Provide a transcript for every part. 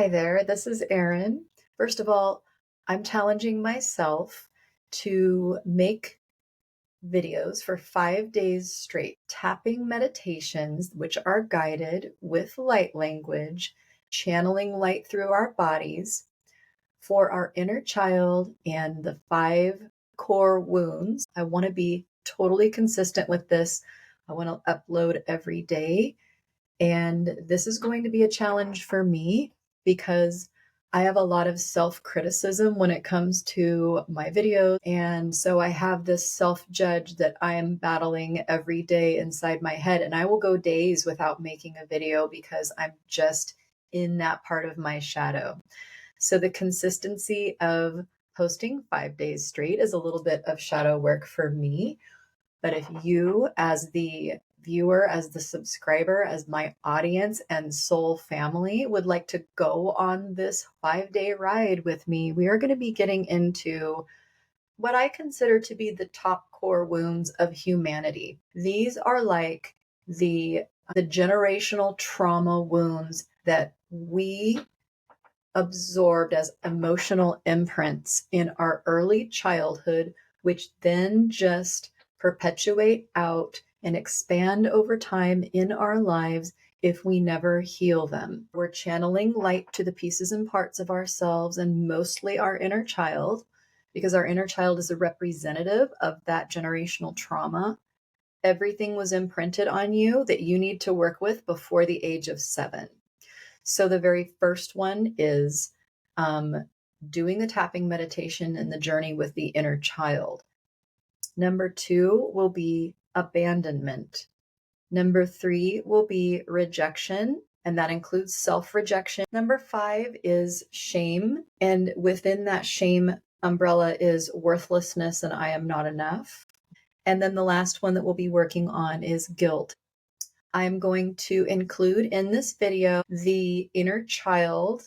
Hi there, this is Erin. First of all, I'm challenging myself to make videos for 5 days straight, tapping meditations, which are guided with light language, channeling light through our bodies for our inner child and the 5 core wounds. I want to be totally consistent with this. I want to upload every day. And this is going to be a challenge for me because I have a lot of self-criticism when it comes to my videos. And so I have this self-judge that I am battling every day inside my head. And I will go days without making a video because I'm just in that part of my shadow. So the consistency of posting 5 days straight is a little bit of shadow work for me. But if you, as the viewer, as the subscriber, as my audience and soul family, would like to go on this 5 day ride with me, we are going to be getting into what I consider to be the top core wounds of humanity. These are like the generational trauma wounds that we absorbed as emotional imprints in our early childhood, which then just perpetuate out and expand over time in our lives if we never heal them. We're channeling light to the pieces and parts of ourselves and mostly our inner child, because our inner child is a representative of that generational trauma. Everything was imprinted on you that you need to work with before the age of 7. So the very first one is doing the tapping meditation and the journey with the inner child. Number 2 will be abandonment. Number 3 will be rejection, and that includes self-rejection. Number 5 is shame, and within that shame umbrella is worthlessness and I am not enough. And then the last one that we'll be working on is guilt. I'm going to include in this video the inner child,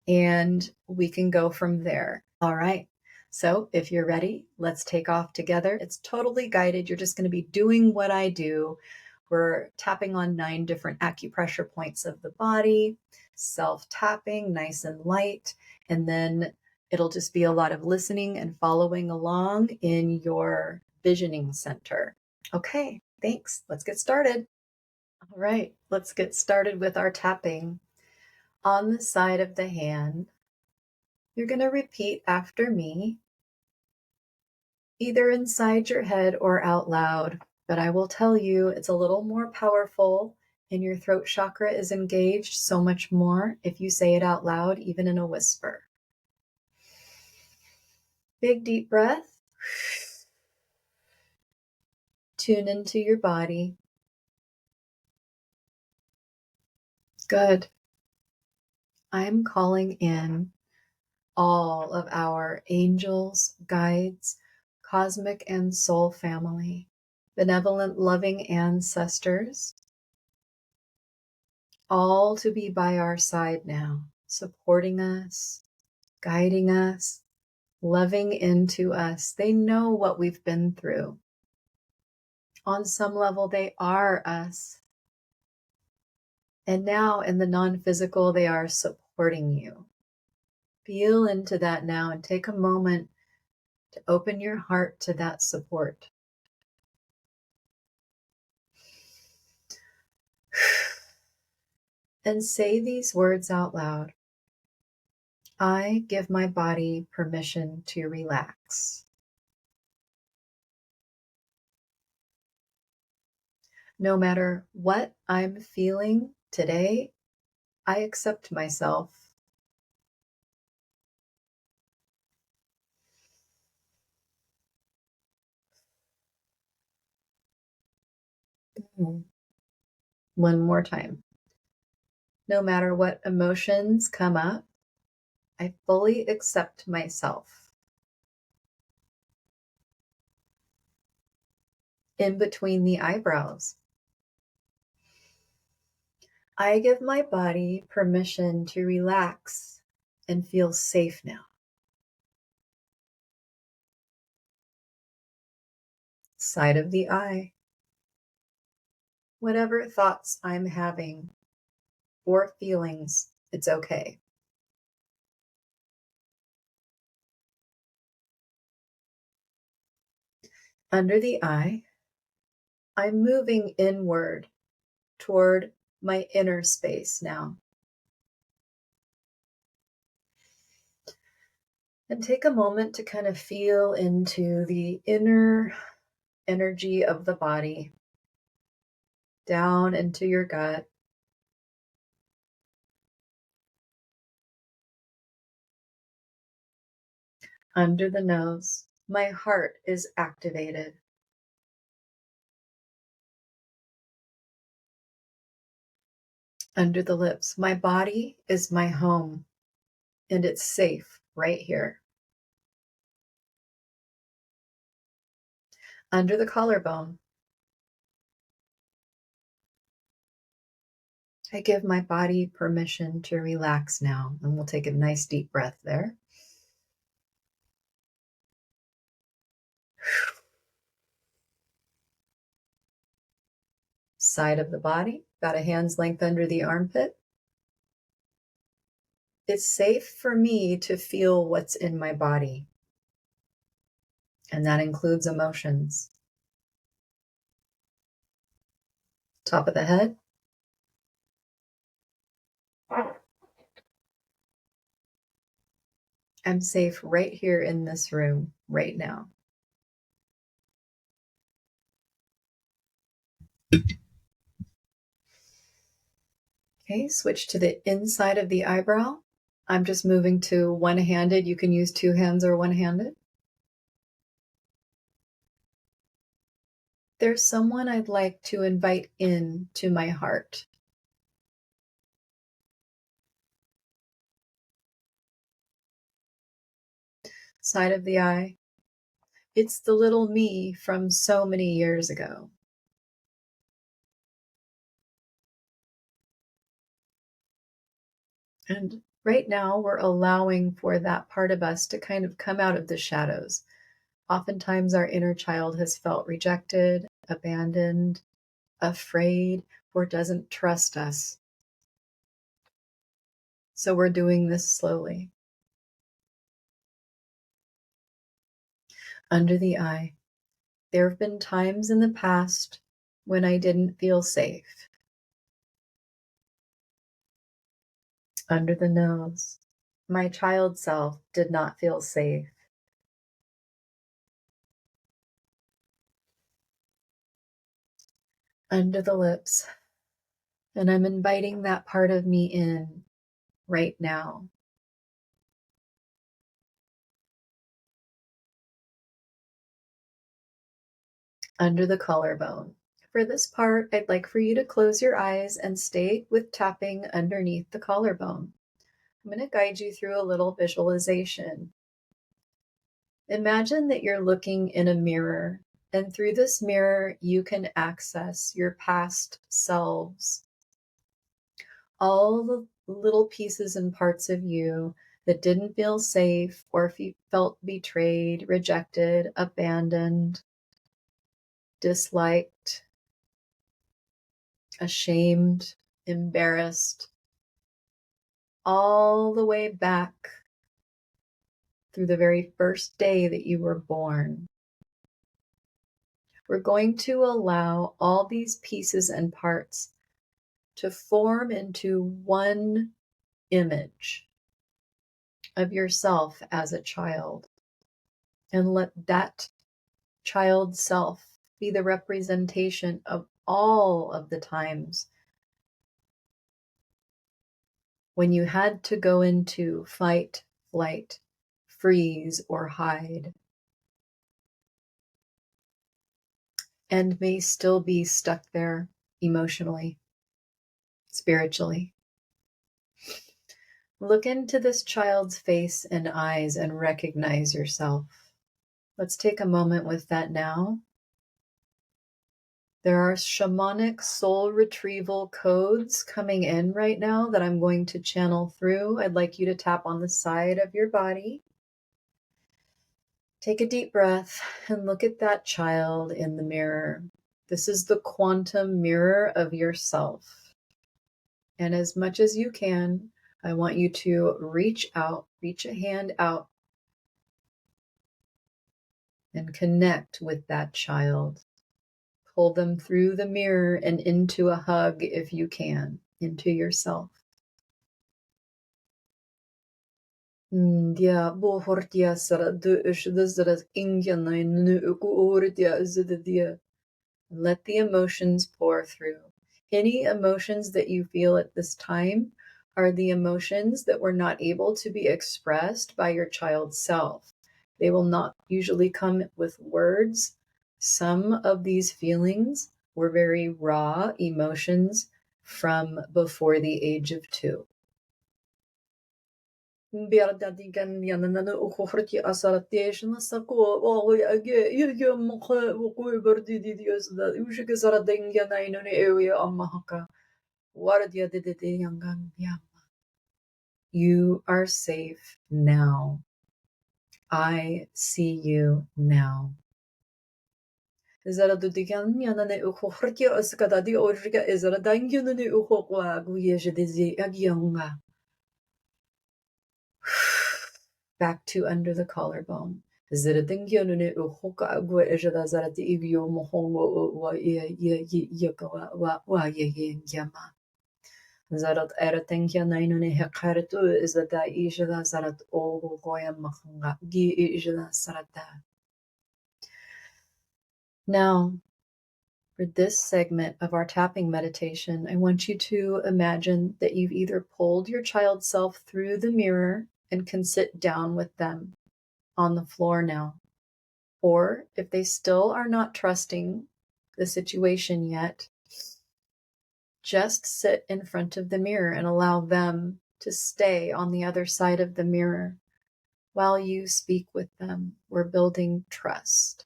and we can go from there. All right. So if you're ready, let's take off together. It's totally guided. You're just going to be doing what I do. We're tapping on 9 different acupressure points of the body, self-tapping, nice and light. And then it'll just be a lot of listening and following along in your visioning center. Okay, thanks. Let's get started. All right, let's get started with our tapping. On the side of the hand, you're going to repeat after me, either inside your head or out loud, but I will tell you it's a little more powerful and your throat chakra is engaged so much more if you say it out loud, even in a whisper. Big deep breath. Tune into your body. Good. I'm calling in all of our angels, guides, cosmic and soul family, benevolent, loving ancestors, all to be by our side now, supporting us, guiding us, loving into us. They know what we've been through. On some level, they are us. And now in the non-physical, they are supporting you. Feel into that now and take a moment to open your heart to that support. And say these words out loud. I give my body permission to relax. No matter what I'm feeling today, I accept myself. One more time. No matter what emotions come up, I fully accept myself. In between the eyebrows, I give my body permission to relax and feel safe now. Side of the eye. Whatever thoughts I'm having or feelings It's okay. Under the eye, I'm moving inward toward my inner space now. And take a moment to kind of feel into the inner energy of the body, down into your gut, under the nose. My heart is activated. Under the lips. My body is my home, and it's safe right here. Under the collarbone. I give my body permission to relax now, and we'll take a nice deep breath there. Side of the body, about a hand's length under the armpit. It's safe for me to feel what's in my body, and that includes emotions. Top of the head. I'm safe right here in this room right now. Okay, switch to the inside of the eyebrow. I'm just moving to one-handed. You can use two hands or one-handed. There's someone I'd like to invite in to my heart. Side of the eye. It's the little me from so many years ago. And right now we're allowing for that part of us to kind of come out of the shadows. Oftentimes our inner child has felt rejected, abandoned, afraid, or doesn't trust us. So we're doing this slowly. Under the eye. There have been times in the past when I didn't feel safe. Under the nose. My child self did not feel safe. Under the lips. And I'm inviting that part of me in right now. Under the collarbone. For this part, I'd like for you to close your eyes and stay with tapping underneath the collarbone. I'm going to guide you through a little visualization. Imagine that you're looking in a mirror, and through this mirror, you can access your past selves. All the little pieces and parts of you that didn't feel safe or felt betrayed, rejected, abandoned, disliked, ashamed, embarrassed, all the way back through the very first day that you were born. We're going to allow all these pieces and parts to form into one image of yourself as a child, and let that child self be the representation of all of the times when you had to go into fight, flight, freeze, or hide, and may still be stuck there emotionally, spiritually. Look into this child's face and eyes and recognize yourself. Let's take a moment with that now. There are shamanic soul retrieval codes coming in right now that I'm going to channel through. I'd like you to tap on the side of your body. Take a deep breath and look at that child in the mirror. This is the quantum mirror of yourself. And as much as you can, I want you to reach out, reach a hand out, and connect with that child. Pull them through the mirror and into a hug if you can, into yourself. Dia bohortia sara du ishudazara ingyanai nu ukurdia zidadia. Let the emotions pour through. Any emotions that you feel at this time are the emotions that were not able to be expressed by your child's self. They will not usually come with words. Some of these feelings were very raw emotions from before the age of 2. You are safe now. I see you now. Back to under the collarbone. Zarat eretengya nainune hekaritu is that ishada zarat ogo goya machanga gi ishada sarata. Now, for this segment of our tapping meditation, I want you to imagine that you've either pulled your child self through the mirror and can sit down with them on the floor now. Or if they still are not trusting the situation yet, just sit in front of the mirror and allow them to stay on the other side of the mirror while you speak with them. We're building trust.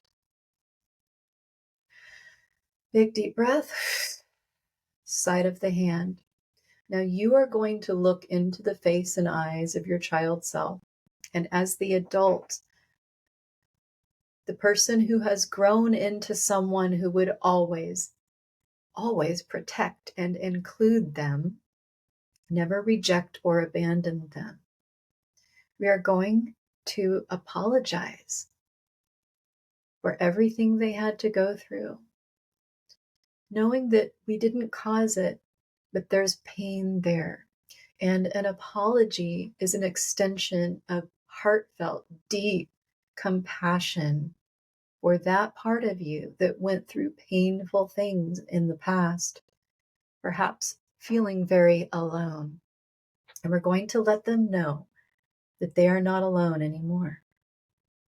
Big deep breath, side of the hand. Now you are going to look into the face and eyes of your child self. And as the adult, the person who has grown into someone who would always protect and include them, never reject or abandon them. We are going to apologize for everything they had to go through, knowing that we didn't cause it, but there's pain there. And an apology is an extension of heartfelt, deep compassion for that part of you that went through painful things in the past, perhaps feeling very alone. And we're going to let them know that they are not alone anymore.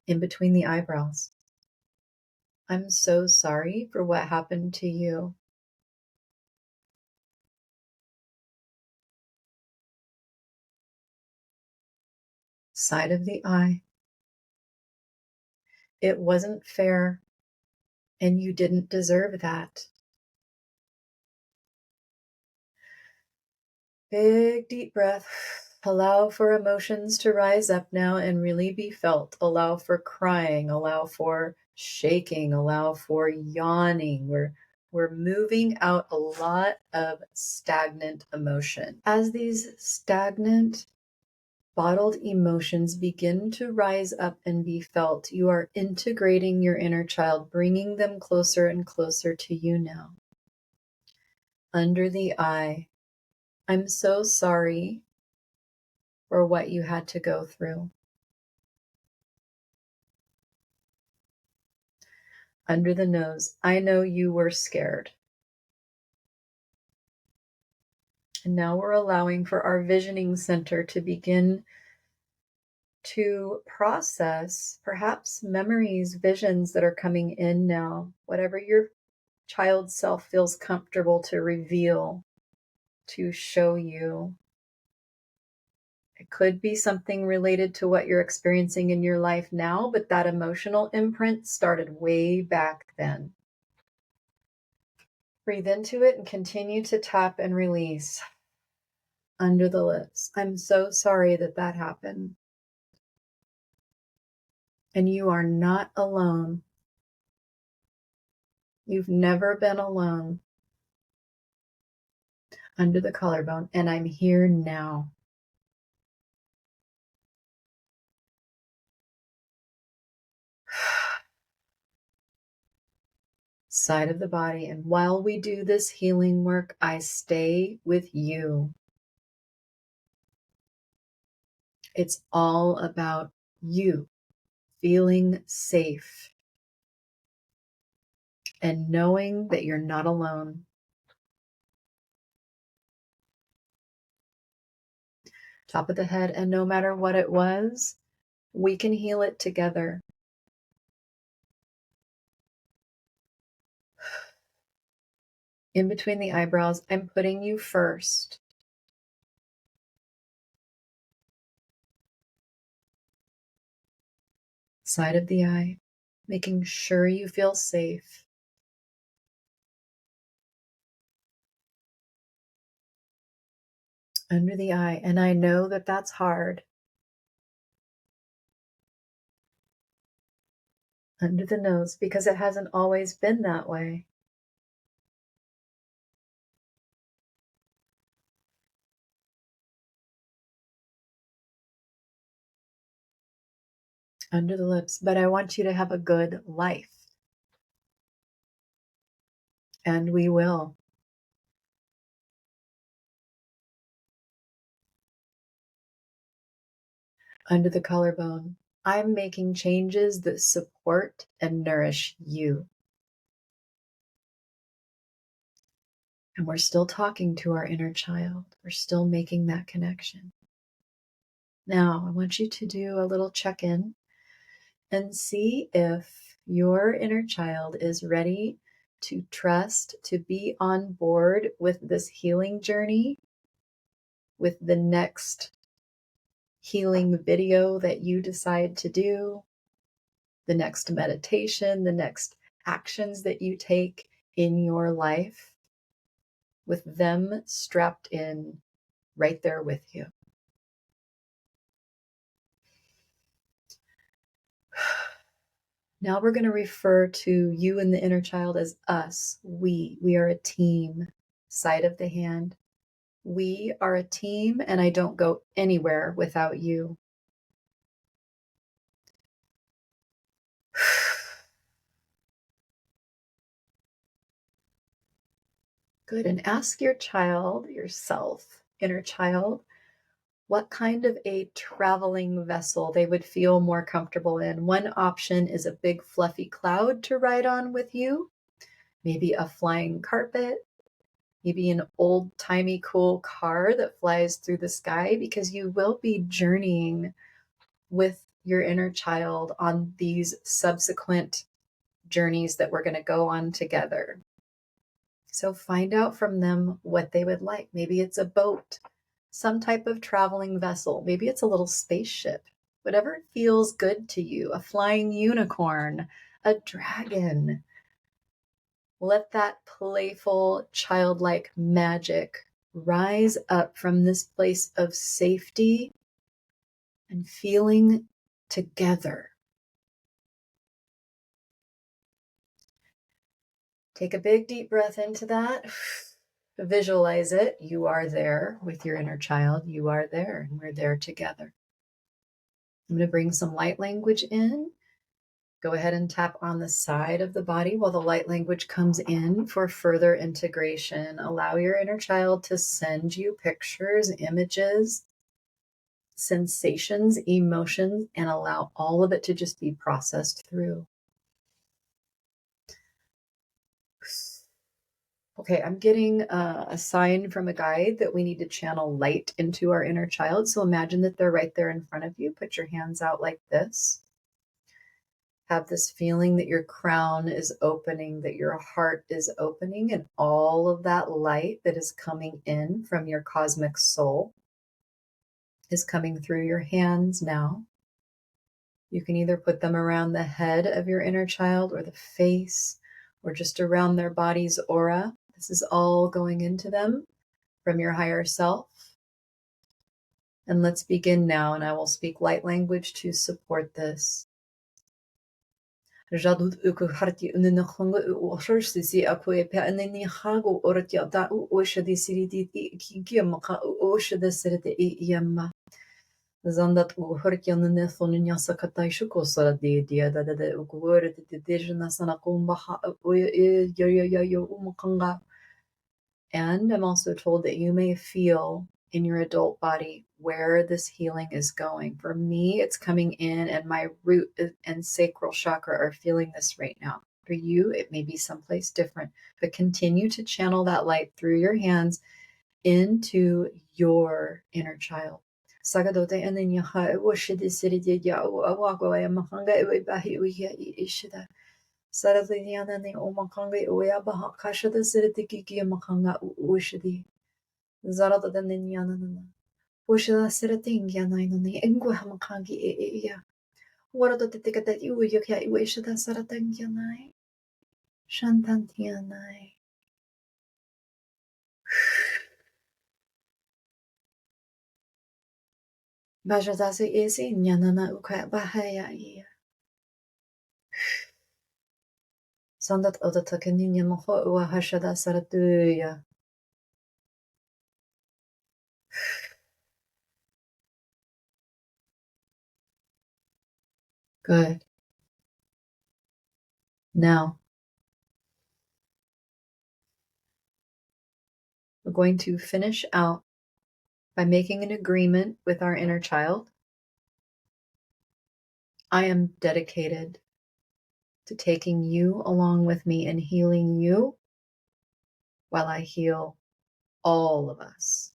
In between the eyebrows. I'm so sorry for what happened to you. Side of the eye. It wasn't fair, and you didn't deserve that. Big deep breath. Allow for emotions to rise up now and really be felt. Allow for crying, allow for shaking, allow for yawning. We're moving out a lot of stagnant emotion. As these stagnant bottled emotions begin to rise up and be felt, you are integrating your inner child, bringing them closer and closer to you now. Under the eye, I'm so sorry for what you had to go through. Under the nose, I know you were scared. And now we're allowing for our visioning center to begin to process perhaps memories, visions that are coming in now, whatever your child self feels comfortable to reveal, to show you. It could be something related to what you're experiencing in your life now, but that emotional imprint started way back then. Breathe into it and continue to tap and release under the lips. I'm so sorry that that happened. And you are not alone. You've never been alone. Under the collarbone. And I'm here now. side of the body. And while we do this healing work, I stay with you. It's all about you feeling safe and knowing that you're not alone. Top of the head, and no matter what it was, we can heal it together. In between the eyebrows, I'm putting you first. Side of the eye, making sure you feel safe. Under the eye, and I know that that's hard. Under the nose, because it hasn't always been that way. Under the lips, but I want you to have a good life. And we will. Under the collarbone, I'm making changes that support and nourish you. And we're still talking to our inner child. We're still making that connection. Now, I want you to do a little check-in and see if your inner child is ready to trust, to be on board with this healing journey, with the next healing video that you decide to do, the next meditation, the next actions that you take in your life, with them strapped in right there with you. Now we're going to refer to you and the inner child as us. We are a team. Side of the hand. We are a team, and I don't go anywhere without you. Good. And ask your child, yourself, inner child, what kind of a traveling vessel they would feel more comfortable in. One option is a big fluffy cloud to ride on with you, maybe a flying carpet, maybe an old-timey cool car that flies through the sky, because you will be journeying with your inner child on these subsequent journeys that we're going to go on together. So find out from them what they would like. Maybe it's a boat, some type of traveling vessel. Maybe it's a little spaceship. Whatever feels good to you, a flying unicorn, a dragon. Let that playful, childlike magic rise up from this place of safety and feeling together. Take a big deep breath into that. Visualize it. You are there with your inner child. You are there, and we're there together. I'm going to bring some light language in. Go ahead and tap on the side of the body while the light language comes in for further integration. Allow your inner child to send you pictures, images, sensations, emotions, and allow all of it to just be processed through. Okay, I'm getting a sign from a guide that we need to channel light into our inner child. So imagine that they're right there in front of you. Put your hands out like this. Have this feeling that your crown is opening, that your heart is opening, and all of that light that is coming in from your cosmic soul is coming through your hands now. You can either put them around the head of your inner child or the face or just around their body's aura. This is all going into them from your higher self. And let's begin now, and I will speak light language to support this. Zandat uhurkyanın sonun yasakatay şu kosara diye da uguore de sana kumbaha yo umakanga. And I'm also told that you may feel in your adult body where this healing is going. For me, it's coming in, and my root and sacral chakra are feeling this right now. For you, it may be someplace different, but continue to channel that light through your hands into your inner child. Sagadote and then yaha washidi city ya awagwa mahanga bahi ishida. Saradiana ne omakanga oya baha kasha the siritiki makanga ushidi. Zarada than yana. Ushida sirating yana ne engwa hamakangi ya. What are the ticket that you wish that saratang yanai? Shantantianai. Bajadasi is in Yanana Uka Bahaya. Sandat Odatakanin Moho Hashada Saratuya. Good. Now, we're going to finish out by making an agreement with our inner child. I am dedicated to taking you along with me and healing you while I heal all of us.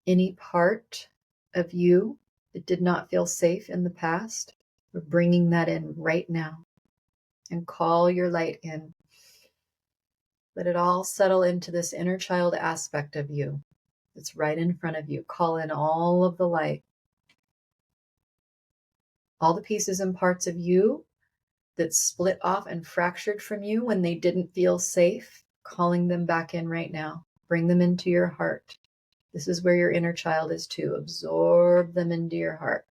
Any part of you that did not feel safe in the past, we're bringing that in right now. And call your light in. Let it all settle into this inner child aspect of you that's right in front of you. Call in all of the light. All the pieces and parts of you that split off and fractured from you when they didn't feel safe, calling them back in right now. Bring them into your heart. This is where your inner child is too. Absorb them into your heart.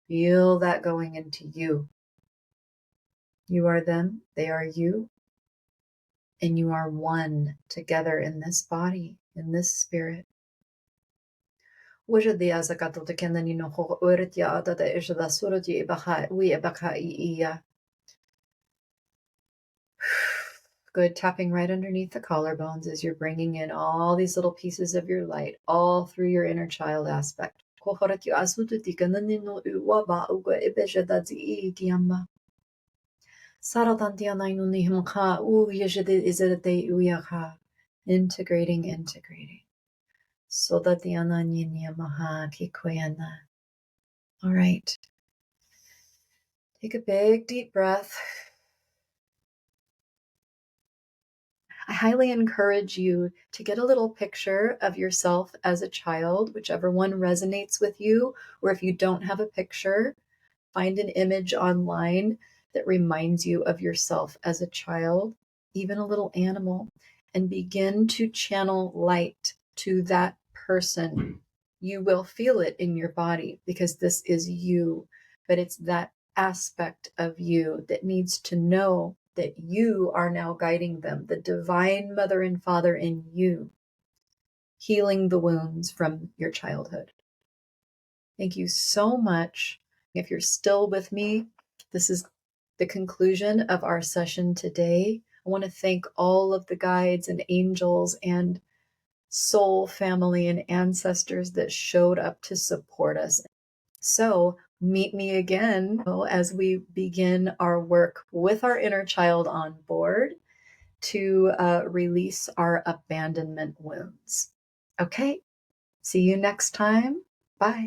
Feel that going into you. You are them, they are you, and you are one together in this body, in this spirit. Good. Tapping right underneath the collarbones as you're bringing in all these little pieces of your light, all through your inner child aspect. Integrating. So that the ananya maha kikoyana. All right. Take a big deep breath. I highly encourage you to get a little picture of yourself as a child, whichever one resonates with you, or if you don't have a picture, find an image online that reminds you of yourself as a child, even a little animal, and begin to channel light to that person. You will feel it in your body because this is you, but it's that aspect of you that needs to know that you are now guiding them, the divine mother and father in you, healing the wounds from your childhood. Thank you so much. If you're still with me, this is the conclusion of our session today. I want to thank all of the guides and angels and soul family and ancestors that showed up to support us. So meet me again as we begin our work with our inner child on board to release our abandonment wounds. Okay, see you next time. Bye.